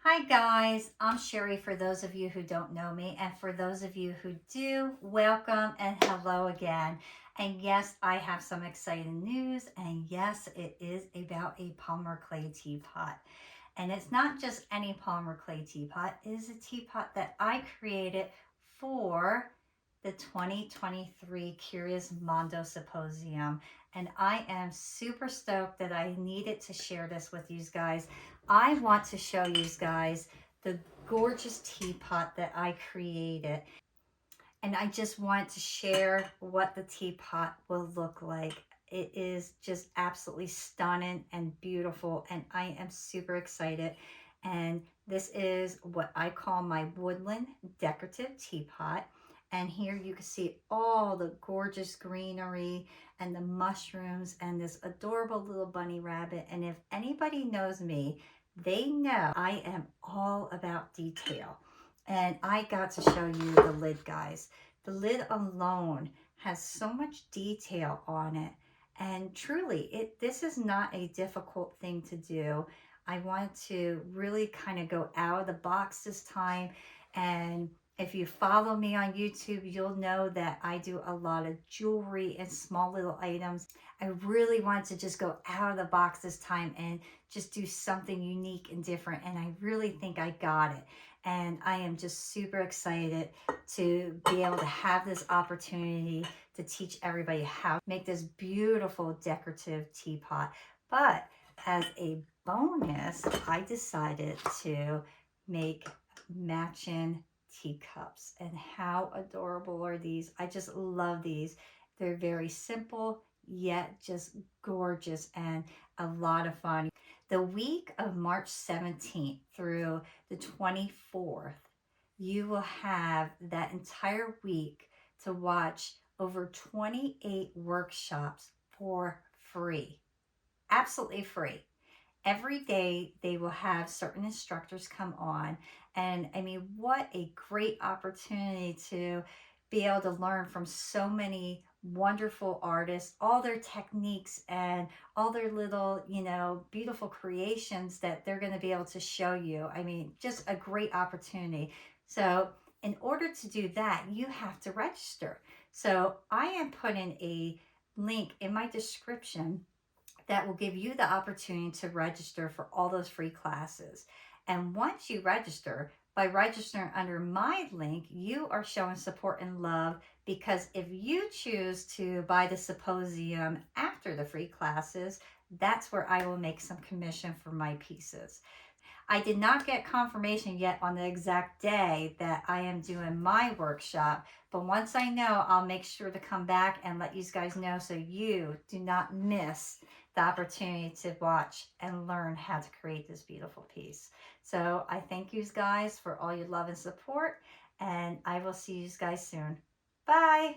Hi guys, I'm Sherry for those of you who don't know me, and for those of you who do, welcome and hello again. And yes, I have some exciting news, and yes, it is about a polymer clay teapot. And it's not just any polymer clay teapot, it is a teapot that I created for the 2023 Curious Mondo Symposium. And I am super stoked that I needed to share this with you guys. I want to show you guys the gorgeous teapot that I created. And I just want to share what the teapot will look like. It is just absolutely stunning and beautiful, and I am super excited. And this is what I call my woodland decorative teapot. And here you can see all the gorgeous greenery and the mushrooms and this adorable little bunny rabbit. And if anybody knows me, they know I am all about detail. And I got to show you the lid, guys. The lid alone has so much detail on it. And truly, this is not a difficult thing to do. I wanted to really kind of go out of the box this time. And if you follow me on YouTube, you'll know that I do a lot of jewelry and small little items. I really wanted to just go out of the box this time and just do something unique and different. And I really think I got it. And I am just super excited to be able to have this opportunity to teach everybody how to make this beautiful decorative teapot. But as a bonus, I decided to make matching teacups. And how adorable are these? I just love these. They're very simple, yet just gorgeous and a lot of fun. The week of March 17th through the 24th, you will have that entire week to watch over 28 workshops for free. Absolutely free. Every day they will have certain instructors come on, and I mean, what a great opportunity to be able to learn from so many wonderful artists, all their techniques and all their little, beautiful creations that they're going to be able to show you. I mean, just a great opportunity. So in order to do that, you have to register. So I am putting a link in my description that will give you the opportunity to register for all those free classes. And once you register, by registering under my link, you are showing support and love, because if you choose to buy the symposium after the free classes, that's where I will make some commission for my pieces. I did not get confirmation yet on the exact day that I am doing my workshop, but once I know, I'll make sure to come back and let you guys know so you do not miss the opportunity to watch and learn how to create this beautiful piece. So I thank you guys for all your love and support, and I will see you guys soon. Bye.